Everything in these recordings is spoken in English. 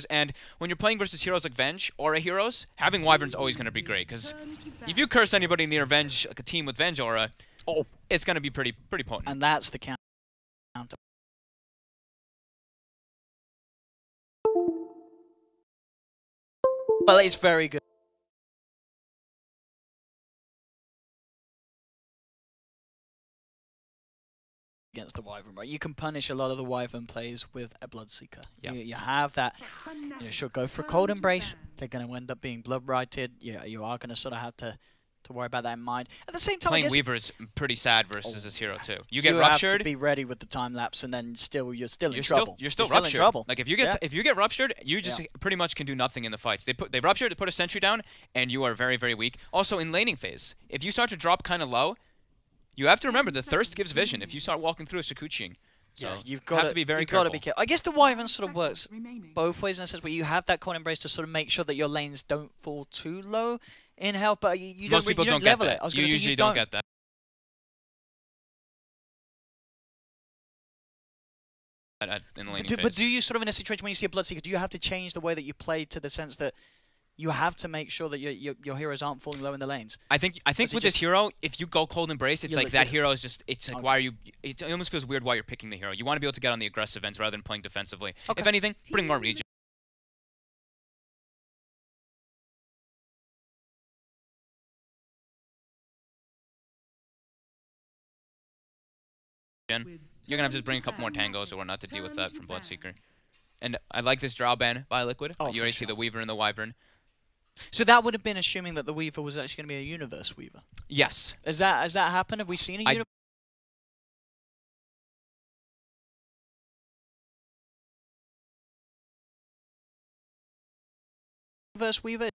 And when you're playing versus heroes like Venge, Aura heroes, having Wyvern's always going to be great, because if you curse anybody near Venge, like a team with Venge Aura, it's going to be pretty potent. And that's the counter. Well, it's very good. Against the Wyvern, right? You can punish a lot of the Wyvern plays with a Bloodseeker. Yep. You have that, should go for a Cold Embrace. They're going to end up being Blood Righted. You are going to sort of have to worry about that in mind. At the same time, playing Weaver is pretty sad versus this hero too. You get ruptured. Have to be ready with the time lapse, and then you're still in trouble. You're still ruptured. In trouble. Like if you get ruptured, you just pretty much can do nothing in the fights. They rupture to put a sentry down, and you are very weak. Also in laning phase, if you start to drop kind of low, you have to remember the thirst gives vision. If you start walking through a Sakuchiing, so you've got to be very careful. Got to be careful. I guess the Wyvern sort of works both ways in a sense where you have that Cold Embrace to sort of make sure that your lanes don't fall too low in health, but you Most people don't level get that. it. You usually don't get that. In laning phase. But do you sort of in a situation when you see a Bloodseeker, do you have to change the way that you play to the sense that you have to make sure that your heroes aren't falling low in the lanes? I think with this hero, if you go Cold Embrace, it's like that hero is just, it's like why are you, it almost feels weird why you're picking the hero. You want to be able to get on the aggressive ends rather than playing defensively. If anything, bring more regen. You're going to have to just bring a couple more tangos or whatnot to deal with that from Bloodseeker. And I like this draw ban by Liquid. You already see the Weaver and the Wyvern. So that would have been assuming that the Weaver was actually going to be a Universe Weaver. Yes. Has that happened? Have we seen a Universe Weaver?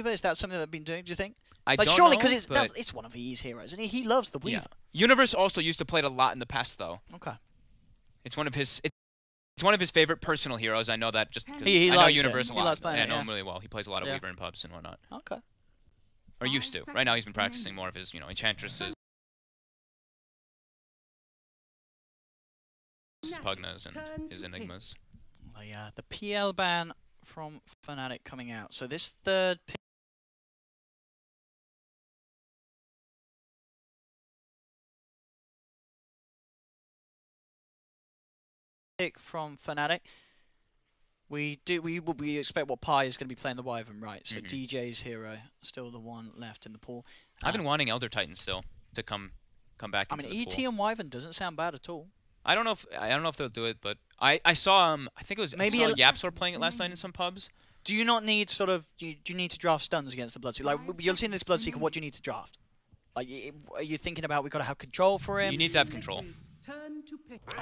Is that something they've been doing, do you think? I don't surely, know, because it's one of his heroes, and he loves the Weaver. Yeah. Universe also used to play it a lot in the past, though. Okay. It's one of his favorite personal heroes. I know that just because I know Universe a lot. I know him really well. He plays a lot of Weaver in pubs and whatnot. Okay. Or used to. Right now he's been practicing more of his, Enchantresses, his Pugnas, and his Enigmas. Oh, yeah, the PL ban from Fnatic coming out. So this third pick from Fnatic. We expect what Pi is going to be playing the Wyvern, right? So DJ's hero, still the one left in the pool. I've been wanting Elder Titan still to come back. I mean, ET and Wyvern doesn't sound bad at all. I don't know if they'll do it, but I saw I think it was maybe Yapsor playing it last night in some pubs. Do you not need sort of do you need to draft stuns against the Bloodseeker? Like you're seeing this Bloodseeker, what do you need to draft? Like, are you thinking about we've got to have control for him? You need to have control.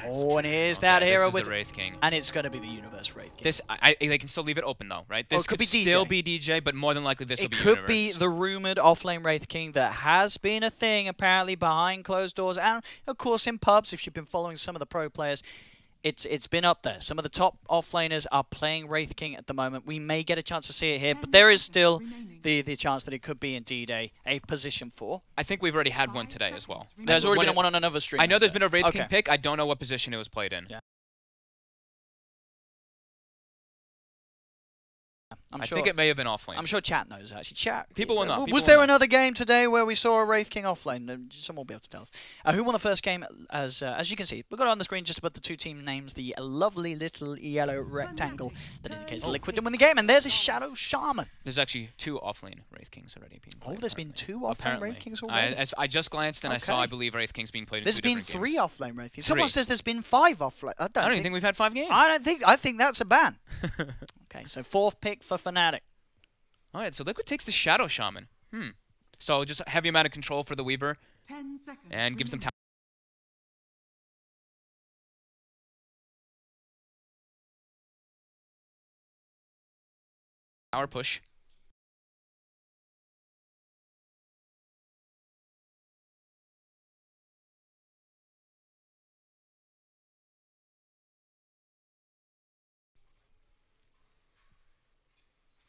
Oh, and here's that hero with the Wraith King, and it's going to be the Universe Wraith King. This they can still leave it open though, right? This could be still be DJ, but more than likely this will be Universe. It could be the rumored offlane Wraith King that has been a thing apparently behind closed doors, and of course in pubs. If you've been following some of the pro players, it's been up there. Some of the top offlaners are playing Wraith King at the moment. We may get a chance to see it here, but there is still the chance that it could be indeed a position 4. I think we've already had one today as well. There's already been one on another stream. I know there's been a Wraith King pick. I don't know what position it was played in. Yeah. I think it may have been offlane. I'm sure chat knows, actually. Chat. People will know. Was there another game today where we saw a Wraith King offlane? Someone will be able to tell us. Who won the first game? As you can see, we've got it on the screen just above the two team names, the lovely little yellow rectangle that indicates Liquid did win the game. And there's a Shadow Shaman. There's actually 2 offlane Wraith Kings already being played. Oh, there's been 2 offlane Wraith Kings already? I just glanced and I saw, I believe, Wraith Kings being played in 2 different games. There's been 3 offlane Wraith Kings. Someone says there's been 5 offlane. I don't even think we've had 5 games. I think that's a ban. Okay, so 4th pick for Fnatic. Alright, so Liquid takes the Shadow Shaman. So just a heavy amount of control for the Weaver. 10 seconds and gives them time. Power push.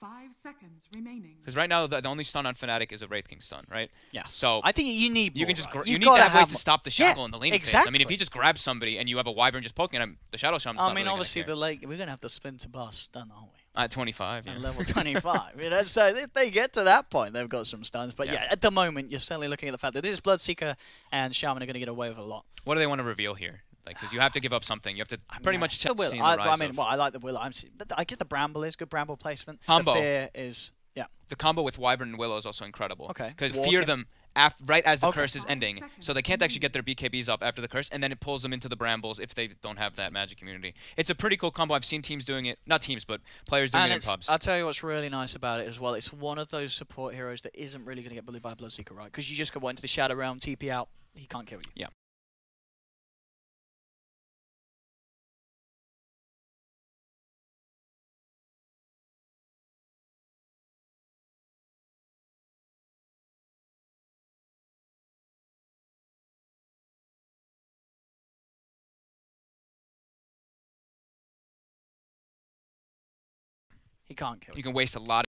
Five seconds remaining. Because right now the only stun on Fnatic is a Wraith King stun, right? Yeah. So I think you need more, you can just you need to have ways to stop the shackle in the laning phase. I mean, if you just grab somebody and you have a Wyvern just poking him, the Shadow Shaman's not really obviously gonna the we're gonna have the Splinter Bar stun, aren't we? At 25, yeah. And level 25. You know, so if they get to that point, they've got some stuns. But yeah, at the moment, you're certainly looking at the fact that this Bloodseeker and Shaman are going to get away with a lot. What do they want to reveal here? Like, because you have to give up something. You have to pretty much see the rise I like the Willow. I guess the Bramble is good Bramble placement. Combo. The Fear is, yeah. The combo with Wyvern and Willow is also incredible. Okay. Because fear them right as the curse is ending. So they can't actually get their BKBs off after the curse, and then it pulls them into the Brambles if they don't have that magic immunity. It's a pretty cool combo. I've seen teams doing it. Not teams, but players doing it in pubs. I'll tell you what's really nice about it as well. It's one of those support heroes that isn't really going to get bullied by a Bloodseeker, right? Because you just go into the Shadow Realm, TP out, he can't kill you. Yeah. He can't kill you. You can waste a lot.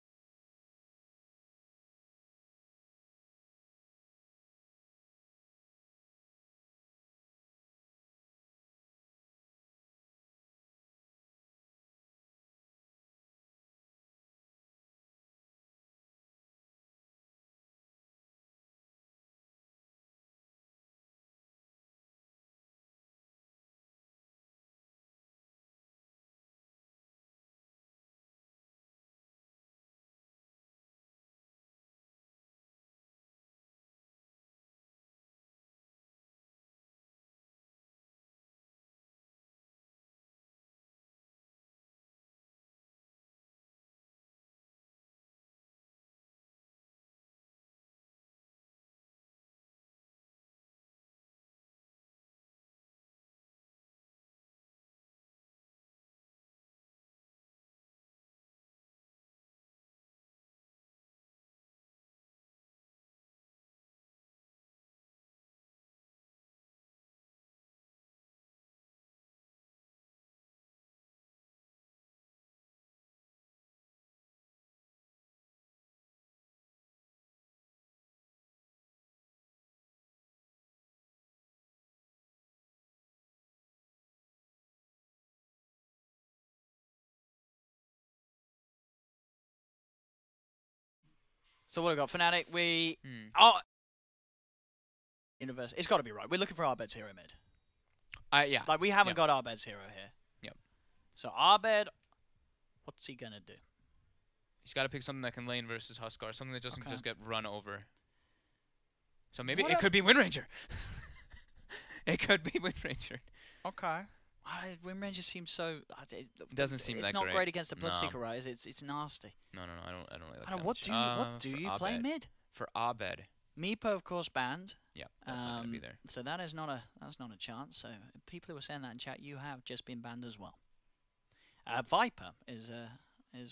So what have we got? Fnatic, Universe. It's got to be right. We're looking for Arbed's hero mid. Yeah. Like, we haven't got Arbed's hero here. Yep. So Arbed, what's he going to do? He's got to pick something that can lane versus Huskar, something that doesn't just get run over. So maybe it could be Windranger. It could be Windranger. Okay. Windranger seems so... It doesn't seem that great. It's not great against the Bloodseeker, right? It's nasty. No, I don't really like that What do you play mid? For Abed. Meepo, of course, banned. Yeah, that's not going to be there. So that's not a chance. So people who were saying that in chat, you have just been banned as well. Viper is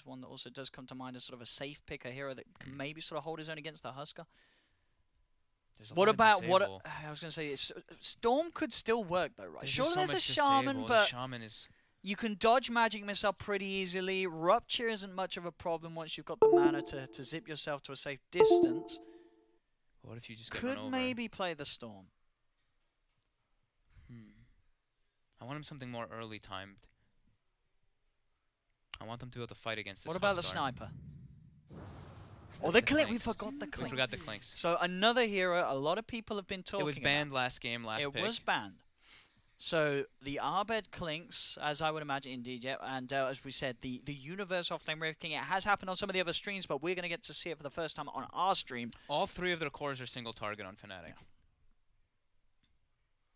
one that also does come to mind as sort of a safe pick, a hero that can maybe sort of hold his own against the Huskar. What about I was going to say? Storm could still work though, right? Sure, there's a Shaman, but you can dodge Magic Missile pretty easily. Rupture isn't much of a problem once you've got the mana to zip yourself to a safe distance. What if you just get run over? Could maybe play the Storm. I want him something more early timed. I want them to be able to fight against this. What about the Sniper? Oh, the Clink. We forgot the Clink. We forgot the Clinks. So another hero a lot of people have been talking about. It was banned last game, last pick. It was banned. So the Arbed Clinks, as I would imagine, indeed, yeah. And as we said, the Universe Offlane Wraith King, it has happened on some of the other streams, but we're going to get to see it for the first time on our stream. All three of their cores are single target on Fnatic. Yeah.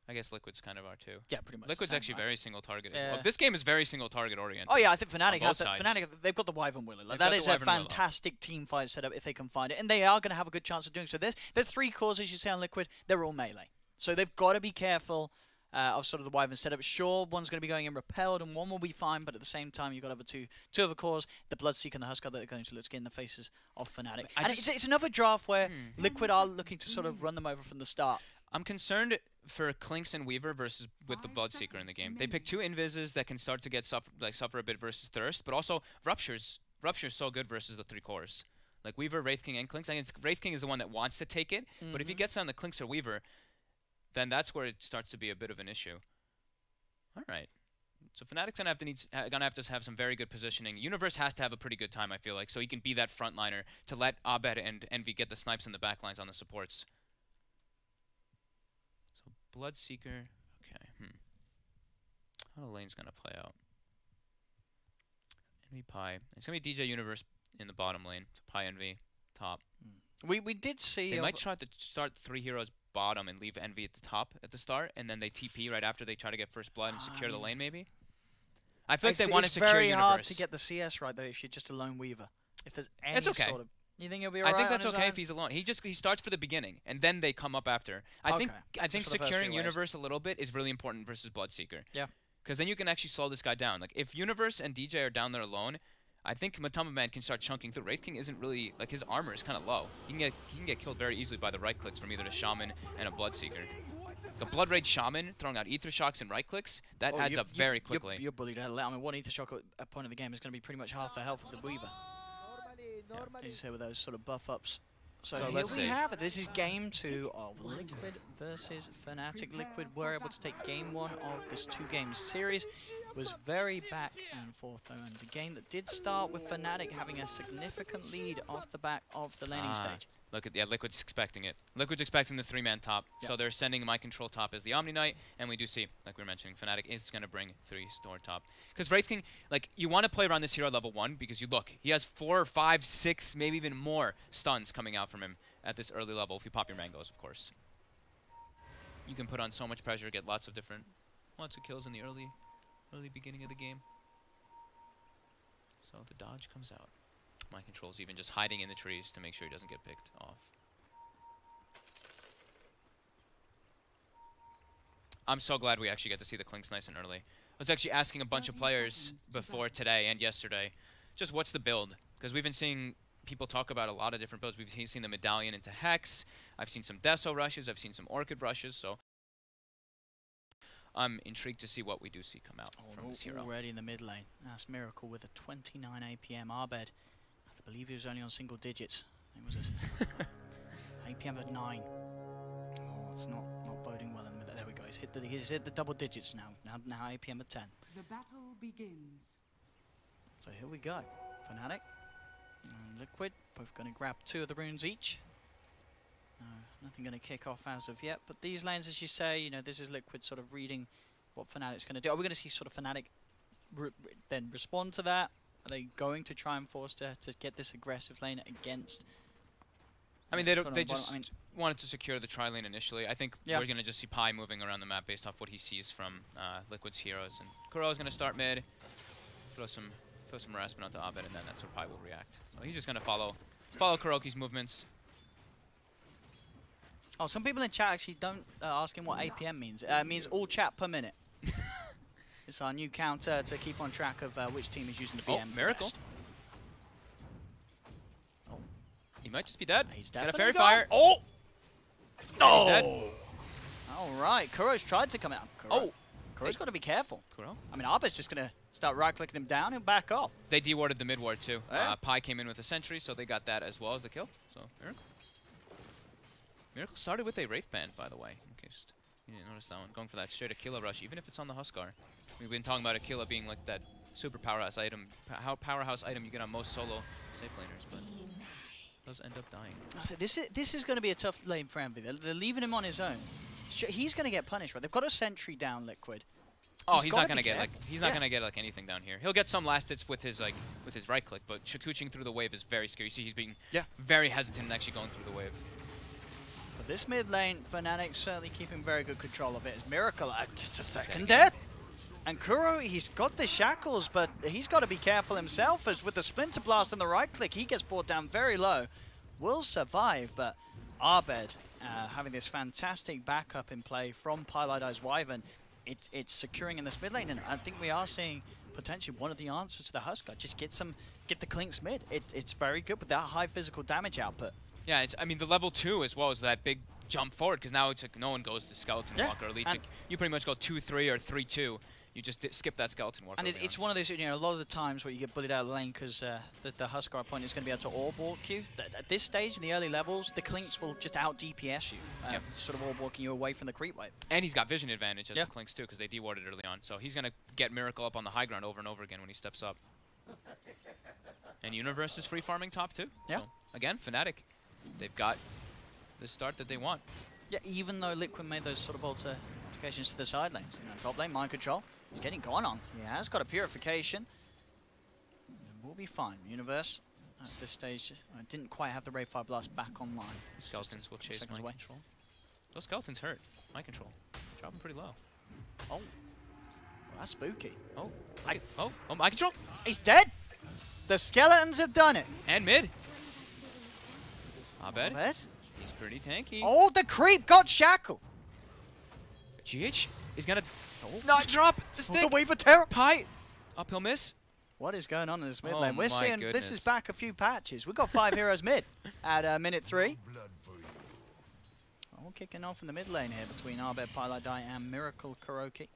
I guess Liquid's kind of are too. Yeah, pretty much. Liquid's actually very single target as well. This game is very single target oriented. Oh yeah, I think Fnatic they've got the Wyvern Willow. Like, that is a fantastic team fight setup if they can find it, and they are going to have a good chance of doing so. There's three cores, as you say, on Liquid. They're all melee, so they've got to be careful of sort of the Wyvern setup. Sure, one's going to be going in repelled, and one will be fine, but at the same time, you've got other two other cores, the Bloodseeker and the Huskar, that are going to look to get in the faces of Fnatic. And it's another draft where Liquid are looking to sort of run them over from the start. I'm concerned for Clinks and Weaver versus with the Bloodseeker in the game. They pick two Invises that can start to get suffer a bit versus Thirst, but also Rupture's so good versus the three cores. Like Weaver, Wraith King, and Clinks. I think Wraith King is the one that wants to take it, but if he gets on the Clinks or Weaver, then that's where it starts to be a bit of an issue. All right. So Fnatic's gonna have to have some very good positioning. Universe has to have a pretty good time, I feel like, so he can be that frontliner to let Abed and Envy get the snipes in the backlines on the supports. So Bloodseeker, okay. How the lane's gonna play out? Envy Pi. It's gonna be DJ Universe in the bottom lane. So Pi Envy top. We did see. They might try to start 3 heroes bottom and leave Envy at the top at the start, and then they TP right after they try to get first blood and secure the lane, maybe? I feel like they want to secure Universe. It's very hard to get the CS right, though, if you're just a lone Weaver. If there's any it's okay. sort of... You think he'll be alright? I think that's okay if he's alone. He starts for the beginning, and then they come up after. I think securing Universe a little bit is really important versus Bloodseeker. Yeah. Because then you can actually slow this guy down. Like, if Universe and DJ are down there alone, I think Matama Man can start chunking through. Wraith King isn't really, like, his armor is kind of low. He can get killed very easily by the right clicks from either the Shaman and a Bloodseeker. The Blood Rage Shaman throwing out Ether Shocks and right clicks, that adds up very quickly. You're bullied out. I mean, one Ether Shock at a point of the game is going to be pretty much half the health of the Weaver. Yeah, you say with those sort of buff ups. So here we have it. This is game 2 of Liquid versus Fnatic. Liquid were able to take game 1 of this 2-game series. It was very back and forth though, and a game that did start with Fnatic having a significant lead off the back of the laning stage. Look at Liquid's expecting it. Liquid's expecting the 3-man top, so they're sending my control top as the Omni Knight, and we do see, like we were mentioning, Fnatic is going to bring 3-store top. Because Wraith King, like, you want to play around this hero at level 1 because you look, he has 4, 5, 6, maybe even more stuns coming out from him at this early level if you pop your mangoes, of course. You can put on so much pressure, get lots of kills in the early beginning of the game. So the dodge comes out. My control's even just hiding in the trees to make sure he doesn't get picked off. I'm so glad we actually get to see the Clinks nice and early. I was actually asking a bunch of players before today and yesterday, just what's the build? Because we've been seeing people talk about a lot of different builds. We've seen the Medallion into Hex. I've seen some Deso rushes. I've seen some Orchid rushes. So I'm intrigued to see what we do see come out from this hero. Already in the mid lane. That's Miracle with a 29 APM. Abed, I believe he was only on single digits. It was APM at 9. Oh, it's not boding well in the middle. There we go. He's hit the double digits now. Now APM at 10. The battle begins. So here we go. Fnatic and Liquid both going to grab 2 of the runes each. Nothing going to kick off as of yet. But these lanes, as you say, you know, this is Liquid sort of reading what Fnatic's going to do. Are we going to see sort of Fnatic then respond to that? Are they going to try and force to get this aggressive lane against? I mean, they just wanted to secure the tri-lane initially. I think we're going to just see Pi moving around the map based off what he sees from Liquid's heroes. And Kuro's going to start mid, throw some harassment onto Abed, and then that's where Pi will react. So he's just going to follow Kuroki's movements. Oh, some people in chat actually don't asking what APM means. It means all chat per minute. It's our new counter to keep on track of which team is using the BM. Oh, Miracle. Oh. He might just be dead. He's got a definitely fairy fire. Oh! No! He's dead. All right, Kuro's tried to come out. Kuro's got to be careful. Kuro? I mean, Abed's just going to start right-clicking him down and back off. They dewarded the mid-ward too. Yeah. Pi came in with a sentry, so they got that as well as the kill. So, Miracle started with a Wraith Band, by the way, in case you didn't notice that one. Going for that straight Aquila rush, even if it's on the Huskar. We've been talking about Aquila being like that super powerhouse item you get on most solo safe laners, but does end up dying. So this is going to be a tough lane for Envy. They're leaving him on his own. He's going to get punished, right? They've got a sentry down, Liquid. Oh, he's not gonna get like anything down here. He'll get some last hits with his right click, but Shakuching through the wave is very scary. You see, he's being very hesitant in actually going through the wave. But this mid lane, Fnatic certainly keeping very good control of it. It's Miracle just a second dead. And Kuro, he's got the shackles, but he's got to be careful himself, as with the Splinter Blast and the right click, he gets brought down very low. Will survive, but Abed having this fantastic backup in play from Pielidi's Wyvern. It's securing in this mid lane, and I think we are seeing potentially one of the answers to the Huskar. Just get the Clinks mid. It's very good with that high physical damage output. Yeah, I mean, the level 2 as well is that big jump forward, because now it's like no one goes to Skeleton Walk early. It's like you pretty much go 2-3 or 3-2, You just skip that skeleton work. And it's one of those, a lot of the times where you get bullied out of the lane because the Huskar opponent is going to be able to orb walk you. At this stage, in the early levels, the Clinks will just out DPS you, sort of orb walking you away from the creep wave. And he's got vision advantage as the Clinks too, because they dewarded early on. So he's going to get Miracle up on the high ground over and over again when he steps up. And Universe is free farming top too. Yeah. So again, Fnatic, they've got the start that they want. Yeah, even though Liquid made those sort of altercations to the side lanes. Top lane, mind control. He's getting gone on. He has got a purification. We'll be fine. Universe, at this stage, didn't quite have the Ray Fire Blast back online. Skeletons will chase mind control. Those skeletons hurt. Mind control. Drop them pretty low. Oh. Well, that's spooky. Oh. Mind control. He's dead. The skeletons have done it. And mid. Abed. Abed? He's pretty tanky. Oh, the creep got shackled. GH is going to not drop the stick. The Weaver Terror. Pi. Uphill miss. What is going on in this mid lane? We're my seeing goodness. this is back a few patches. We've got 5 heroes mid at minute 3. All kicking off in the mid lane here between Abed, Piladai, and Miracle Kuroki.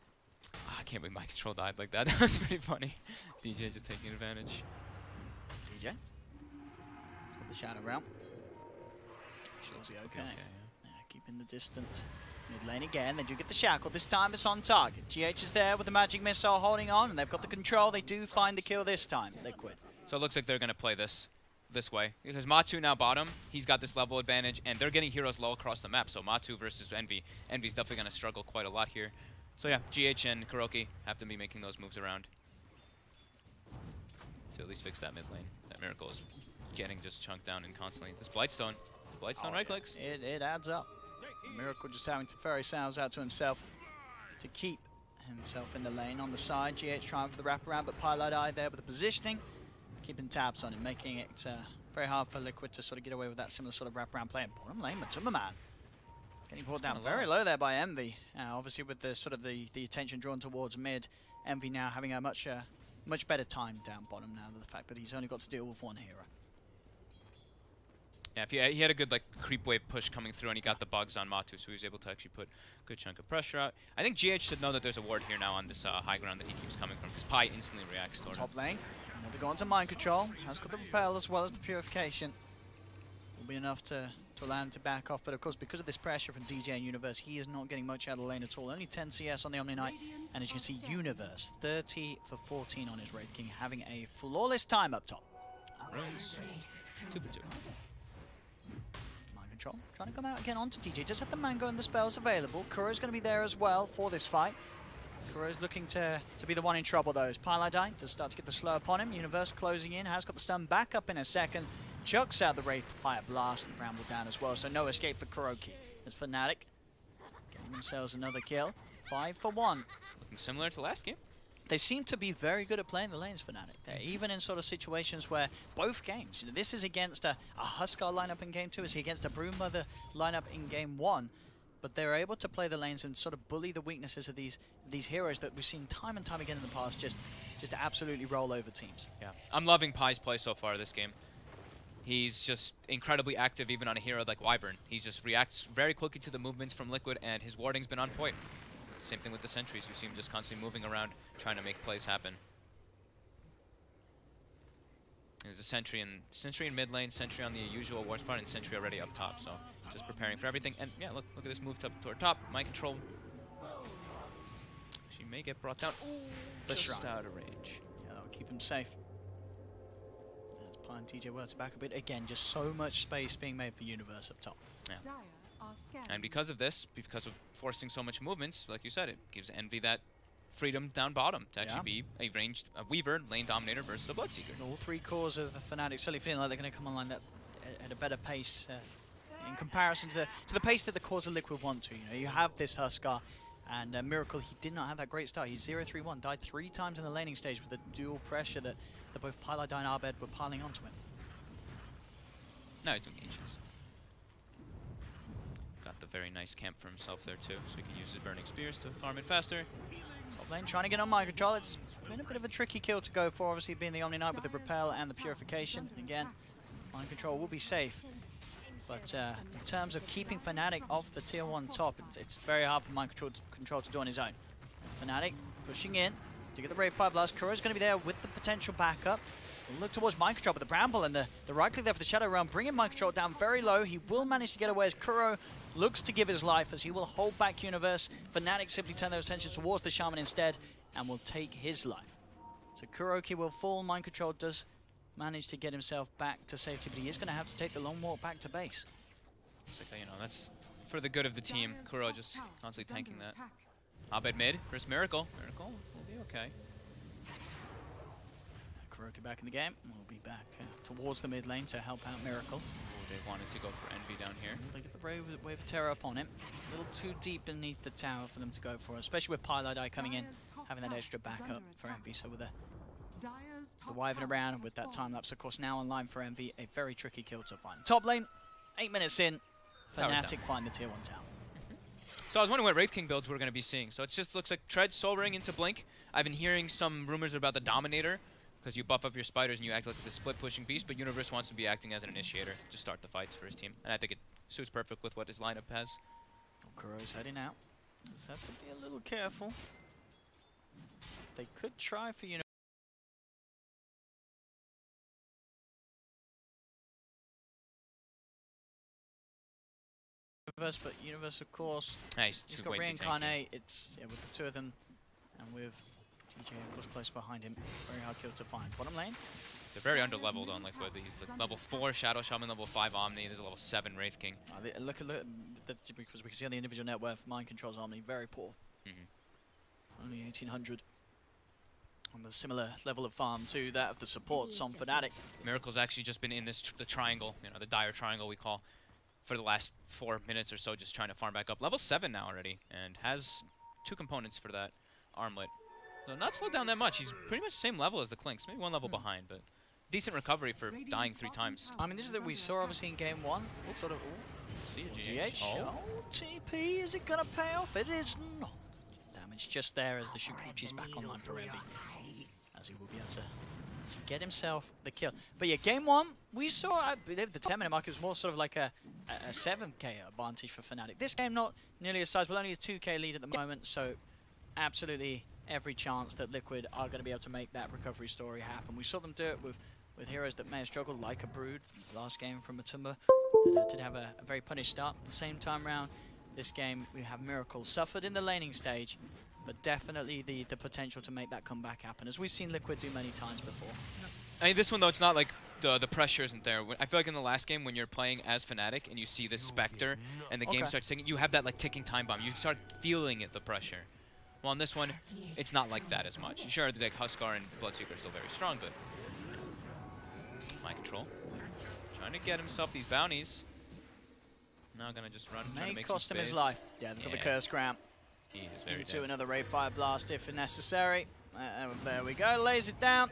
I can't believe my control died like that. That was pretty funny. DJ just taking advantage. DJ. Got the Shadow Realm. She'll be okay. Yeah, keeping the distance. Mid lane again, they do get the shackle. This time it's on target. GH is there with the magic missile holding on, and they've got the control. They do find the kill this time. Liquid. So it looks like they're going to play this way. Because Matu now bottom, he's got this level advantage, and they're getting heroes low across the map. So Matu versus Envy. Envy's definitely going to struggle quite a lot here. So yeah, GH and Kuroki have to be making those moves around to at least fix that mid lane. That Miracle is getting just chunked down and constantly. This Blightstone right clicks. It adds up. Miracle just having to ferry sounds out to himself to keep himself in the lane. On the side, GH trying for the wraparound, but Piladai there with the positioning, keeping tabs on him, making it very hard for Liquid to sort of get away with that similar sort of wraparound play. Bottom lane, Matuma Man getting brought down very low there by Envy. Obviously with the sort of the attention drawn towards mid, Envy now having a much better time down bottom now than the fact that he's only got to deal with one hero. Yeah, he had a good creep wave push coming through, and he got the bugs on Matu, so he was able to actually put a good chunk of pressure out. I think GH should know that there's a ward here now on this high ground that he keeps coming from, because Pi instantly reacts to it. Top lane, another go on to mind control. Has got the repel as well as the purification. Will be enough to allow him to back off, but of course because of this pressure from DJ and Universe, he is not getting much out of the lane at all. Only 10 CS on the Omni Knight, and as you can see, Universe 30 for 14 on his Wraith King, having a flawless time up top. Rose, 2 for 2. Mind control, trying to come out again onto DJ. Just had the Mango and the spells available. Kuro's going to be there as well for this fight. Kuro's looking to be the one in trouble though. As Piladai does start to get the slow upon him. Universe closing in, has got the stun back up in a second. Chucks out the Wraith Fire Blast, the Bramble down as well, so no escape for Kuroki. As Fnatic getting themselves another kill. 5 for 1. Looking similar to last game. They seem to be very good at playing the lanes, Fnatic. They're even in sort of situations where both games, this is against a Huskar lineup in game 2, is against a Broodmother lineup in game 1, but they're able to play the lanes and sort of bully the weaknesses of these heroes that we've seen time and time again in the past just absolutely roll over teams. Yeah, I'm loving Pi's play so far this game. He's just incredibly active even on a hero like Wyvern. He just reacts very quickly to the movements from Liquid, and his warding's been on point. Same thing with the sentries. You see him just constantly moving around, trying to make plays happen. There's a sentry in mid lane, sentry on the usual ward spot, and sentry already up top. So just preparing for everything. And yeah, look at this move toward top. Mind control. She may get brought down. Ooh, just out of range. Yeah, that'll keep him safe. And TJ works back a bit. Again, just so much space being made for Universe up top. Yeah. And because of this, because of forcing so much movements, like you said, it gives Envy that freedom down bottom to actually be a ranged Weaver, lane dominator versus a Bloodseeker. All 3 cores of Fnatic certainly feeling like they're going to come online at a better pace in comparison to the pace that the cores of Liquid want to. You have this Huskar, and Miracle, he did not have that great start. He's 0-3-1, died 3 times in the laning stage with the dual pressure that both Piladai and Abed were piling onto him. No, he's doing Ancients. Got the very nice camp for himself there too, so he can use his Burning Spears to farm it faster. Top lane trying to get on mind control. It's been a bit of a tricky kill to go for, obviously being the Omni Knight with the Repel and the Purification. Again, mind control will be safe. But in terms of keeping Fnatic off the tier 1 top, it's very hard for mind control to do on his own. Fnatic pushing in to get the Rave 5 Blast. Kuro's going to be there with the potential backup. We'll look towards Mind Control, but the Bramble and the right click there for the Shadow Realm, bringing Mind Control down very low. He will manage to get away as Kuro looks to give his life, as he will hold back Universe. Fnatic simply turn their attention towards the Shaman instead and will take his life. So Kuroki will fall. Mind Control does manage to get himself back to safety, but he is going to have to take the long walk back to base. It's like, you know, that's for the good of the team. Kuro just constantly tanking that. Abed mid versus Miracle. Miracle will be okay. Kuroki back in the game. We'll be back towards the mid lane to help out Miracle. Ooh, they wanted to go for Envy down here. They get the Wave of Terror upon him. A little too deep beneath the tower for them to go for, especially with Pylai coming in, having that extra backup for Envy. So with the Wyvern around, with that time lapse, of course, now online for Envy, a very tricky kill to find. Top lane, 8 minutes in, Fnatic find the tier 1 tower. So I was wondering what Wraith King builds we're going to be seeing. So it just looks like Tread, Soul Ring into Blink. I've been hearing some rumors about the Dominator, because you buff up your spiders and you act like the split pushing beast, but Universe wants to be acting as an initiator to start the fights for his team. And I think it suits perfect with what his lineup has. Kuro's heading out. Just have to be a little careful. They could try for Universe. But Universe, of course, he's got Reincarnate. It's with the two of them, and with DJ, of course, close behind him. Very hard kill to find. Bottom lane. They're very underleveled on Liquid. He's the level 4 Shadow Shaman, level 5 Omni. There's a level 7 Wraith King. Look, because we can see on the individual net worth, Mind Control's Omni very poor. Only 1800. On a similar level of farm to that of the supports on Fnatic. Miracle's actually just been in this the triangle, you know, the dire triangle we call, for the last 4 minutes or so, just trying to farm back up. Level 7 now already, and has 2 components for that armlet. So not slowed down that much. He's pretty much the same level as the Clinks, maybe 1 level behind, but decent recovery for dying 3 times. I mean, this is that we saw obviously in game 1. Sort of. See a GH. Oh, TP. Is it gonna pay off? It is not. Damage just there as the Shukuchi's back online for Envy, as he will be able to get himself the kill. But yeah, game 1, we saw, I believe the 10-minute mark was more sort of like a 7k advantage for Fnatic. This game not nearly as sizable, only a 2k lead at the moment, so absolutely every chance that Liquid are going to be able to make that recovery story happen. We saw them do it with heroes that may have struggled, like a Brood, last game from Matumba, that did have a very punished start. At the same time round, this game we have Miracle, suffered in the laning stage, but definitely the potential to make that comeback happen, as we've seen Liquid do many times before. I mean, this one, though, it's not like the pressure isn't there. I feel like in the last game, when you're playing as Fnatic and you see this Spectre and the game starts ticking, you have that like ticking time bomb. You start feeling it, the pressure. Well, on this one, it's not like that as much. Sure, like Huskar and Bloodseeker are still very strong, but Mind Control trying to get himself these bounties. Now gonna just run, trying to make cost some him space. his life. Yeah, they've got the Curse Grant. He is very Into dead. another Rave Fire Blast if necessary. There we go, lays it down.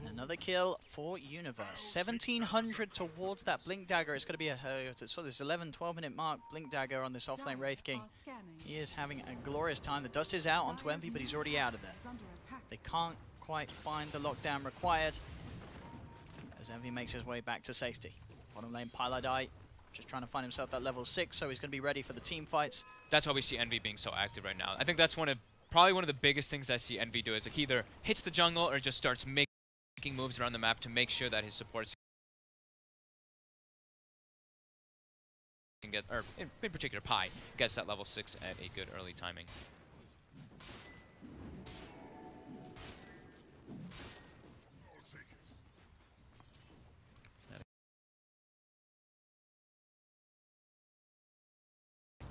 Another kill for Universe. 1700 towards that Blink Dagger. It's going to be this 11, 12 minute mark. Blink Dagger on this offlane Wraith King. He is having a glorious time. The dust is out onto Envy, but he's already out of there. They can't quite find the lockdown required, as Envy makes his way back to safety. Bottom lane, Pylai just trying to find himself that level 6, so he's going to be ready for the team fights. That's why we see Envy being so active right now. I think that's probably one of the biggest things I see Envy do, is like he either hits the jungle or just starts making moves around the map to make sure that his supports can get, or in particular Pi, gets that level 6 at a good early timing.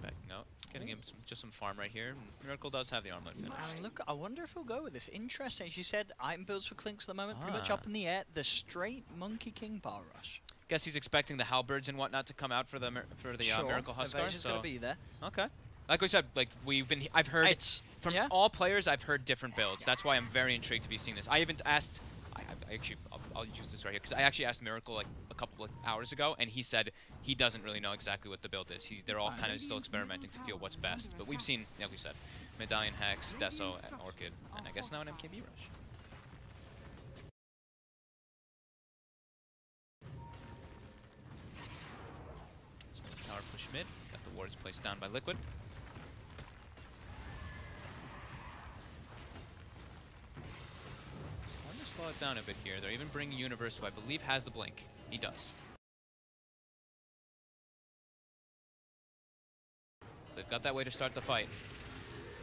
Backing out, getting him just some farm right here. Miracle does have the armlet finished. Look, I wonder if he'll go with this. Interesting. As you said, item builds for Clinks at the moment, pretty much up in the air. The straight Monkey King Bar Rush. Guess he's expecting the halberds and whatnot to come out for the Miracle Huskar. So gonna be there. Okay. Like we said, like I've heard from all players. I've heard different builds. That's why I'm very intrigued to be seeing this. I even asked. I'll use this right here because I actually asked Miracle like a couple of hours ago, and he said he doesn't really know exactly what the build is. They're all kind of still experimenting to feel what's best. But we've seen, like we said, Medallion Hex, Deso, and Orchid, and I guess now an MKB Rush. So tower push mid. Got the wards placed down by Liquid. slow it down a bit here. They're even bringing Universe, who I believe has the blink. He does. So they've got that way to start the fight.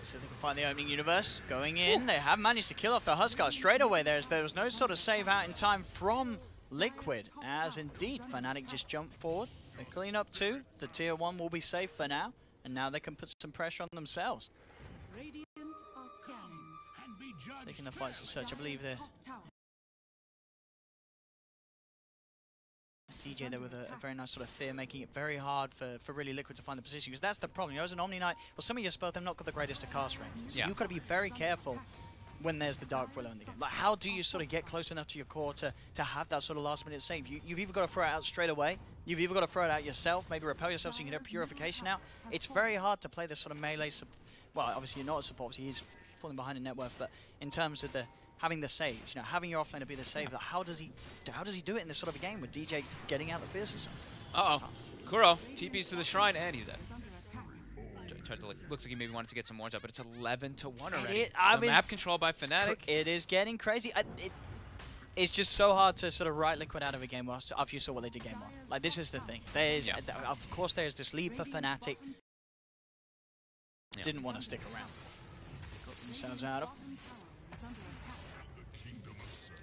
So they can find the opening Universe. Going in, they have managed to kill off the Huskar straight away. There was no sort of save out in time from Liquid, as indeed Fnatic just jumped forward. They clean up 2. The tier 1 will be safe for now, and now they can put some pressure on themselves. Radiant are scanning. Taking the fights to search, I believe they're DJ there with a very nice sort of fear, making it very hard for really Liquid to find the position, because that's the problem. You know, as an Omni Knight, well, some of your spells, they've not got the greatest of cast range. So you've got to be very careful when there's the Dark Willow in the game. Like, how do you sort of get close enough to your core to have that sort of last minute save? You've either got to throw it out straight away, you've either got to throw it out yourself, maybe repel yourself so you can get Purification out. It's very hard to play this sort of melee well, obviously you're not a support, so he's falling behind in net worth, but in terms of having the saves, you know, having your offlaner be the save, like, how does he do it in this sort of a game with DJ getting out the fierce and stuff? Uh-oh. Kuro TPs to the shrine and he's dead. Looks like he maybe wanted to get some wards up, but it's 11-1 already. The map control by Fnatic. It is getting crazy. It's just so hard to sort of write Liquid out of a game after you saw what they did game 1. Like, this is the thing. Of course, there's this lead for Fnatic. Didn't want to stick around. Got themselves out of.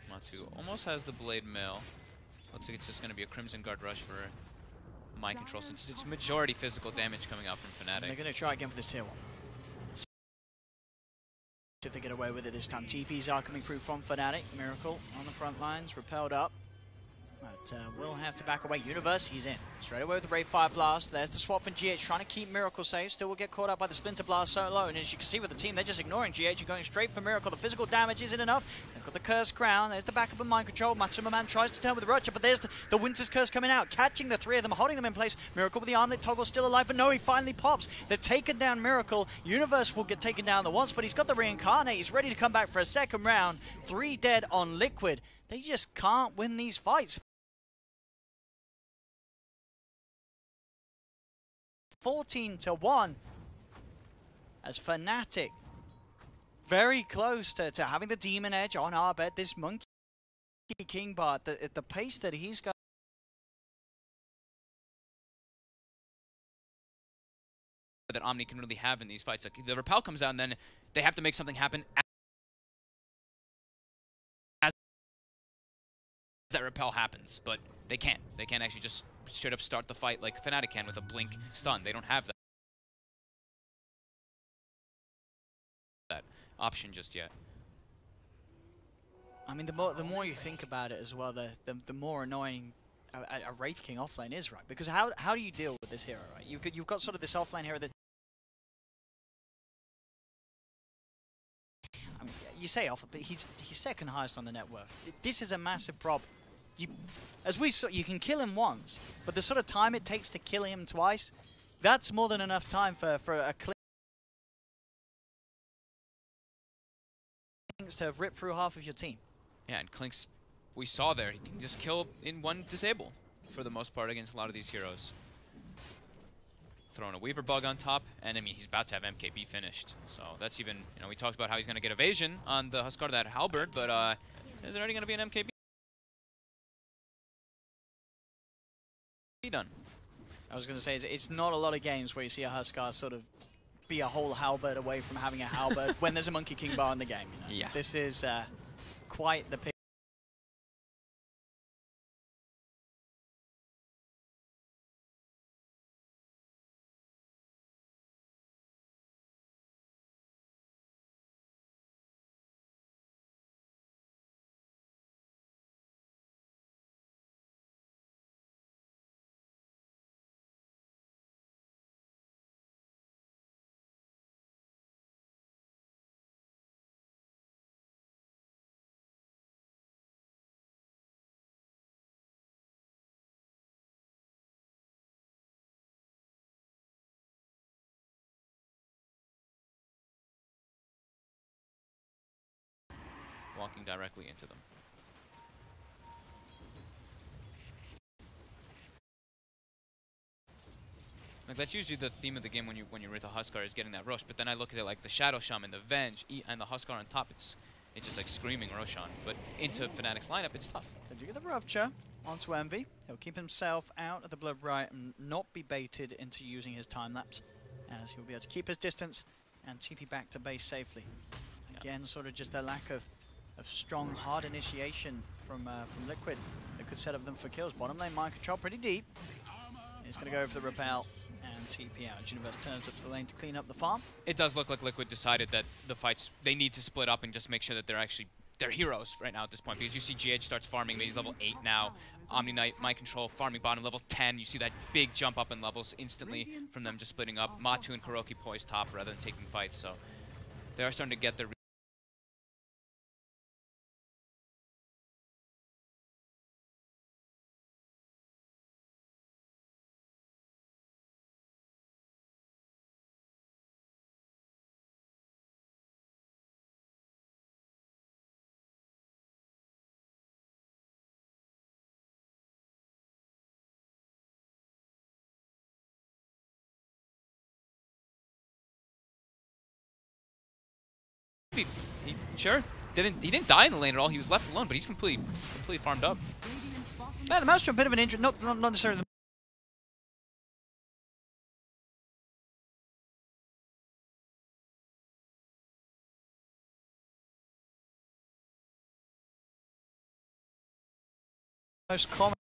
Matu almost has the Blade Mail. Looks like it's just going to be a Crimson Guard rush for Mind Control, since it's majority physical damage coming out from Fnatic. They're going to try again for this tier 1. If they get away with it this time. TPs are coming through from Fnatic. Miracle on the front lines, repelled up. But will have to back away. Universe, he's in. Straight away with the Ray Fire Blast. There's the swap from GH, trying to keep Miracle safe. Still will get caught up by the Splinter Blast so low. And as you can see with the team, they're just ignoring GH and going straight for Miracle. The physical damage isn't enough. They've got the Cursed Crown. There's the backup of Mind Control. Matsumo Man tries to turn with the Rocha, but there's the Winter's Curse coming out, catching the 3 of them, holding them in place. Miracle with the Armlet Toggle still alive, but no, he finally pops. They've taken down Miracle. Universe will get taken down the once, but he's got the Reincarnate. He's ready to come back for a second round. 3 dead on Liquid. They just can't win these fights. 14-1 as Fnatic very close to having the Demon Edge on our bed. This Monkey King Bard, the pace that he's got that Omni can really have in these fights. Like, the repel comes out and then they have to make something happen as that repel happens, but they can't. They can't actually just straight up start the fight like Fnatic can with a blink stun. They don't have that option just yet. I mean, the more you think about it as well, the more annoying a Wraith King offlane is, right? Because how do you deal with this hero, right? You've got sort of this offlane hero that, I mean, you say off, but he's second highest on the net worth. This is a massive problem. As we saw, you can kill him once, but the sort of time it takes to kill him twice, that's more than enough time for a Clinkz to rip through half of your team. Yeah, and Clinkz, we saw there, he can just kill in one disable for the most part against a lot of these heroes. Throwing a Weaver Bug on top, and I mean, he's about to have MKB finished. So that's even, you know, we talked about how he's going to get evasion on the Huskar, that Halberd, but is there already going to be an MKB? Done. I was going to say, it's not a lot of games where you see a Huskar sort of be a whole halberd away from having a halberd when there's a Monkey King bar in the game. You know? Yeah. This is quite the pick. Walking directly into them. Like, that's usually the theme of the game when you're with a Huskar, is getting that rush. But then I look at it like the Shadow Shaman, the Venge, and the Huskar on top. it's just like screaming Roshan. But into Fnatic's lineup, it's tough. They do get the Rupture onto Envy. He'll keep himself out of the Blood Riot and not be baited into using his time lapse, as he'll be able to keep his distance and TP back to base safely. Again, sort of just a lack of strong, hard initiation from Liquid that could set up them for kills. Bottom lane, mind control pretty deep. He's going to go for the repel and TP out. Universe turns up to the lane to clean up the farm. It does look like Liquid decided that the fights, they need to split up and just make sure that they're heroes right now at this point, because you see GH starts farming, maybe he's level 8 now. Omni Knight, Mind Control, farming bottom, level 10. You see that big jump up in levels instantly from them just splitting up. Matu and Kuroki poised top rather than taking fights, so they are starting to get their... Sure, he didn't die in the lane at all. He was left alone, but he's completely farmed up. Yeah, the Maelstrom, a bit of an injury, not necessarily the most common.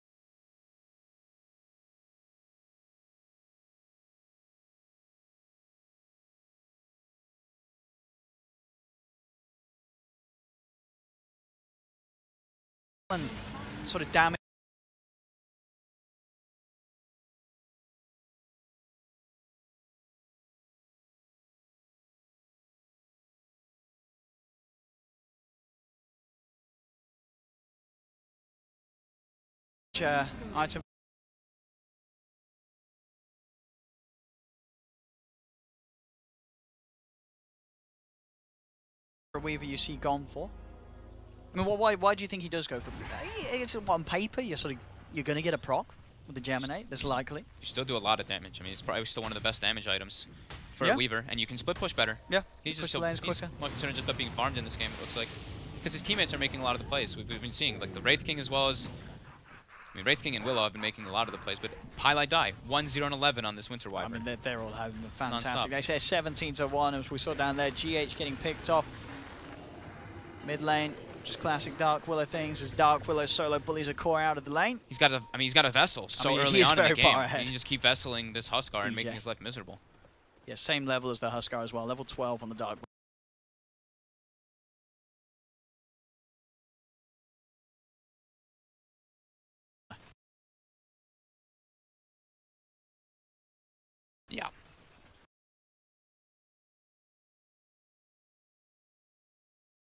Sort of damage. Item. A Weaver you see gone for. I mean, why do you think he does go for? It's on paper. You're going to get a proc with the Geminate. That's likely. You still do a lot of damage. I mean, it's probably still one of the best damage items for a Weaver, and you can split push better. Yeah, he's just more concerned just about being farmed in this game. It looks like because his teammates are making a lot of the plays. We've been seeing like the Wraith King as well as. I mean, Wraith King and Willow have been making a lot of the plays, but Highlight die 1-0 and 11 on this Winter Wyvern. I mean, they're all having a fantastic. They say 17-1, as we saw down there. GH getting picked off mid lane. Just classic Dark Willow things as Dark Willow solo bullies a core out of the lane. He's got a vessel so early on in the game. He can just keep vesseling this Huskar and making his life miserable. Yeah, same level as the Huskar as well. Level 12 on the Dark Willow. Yeah.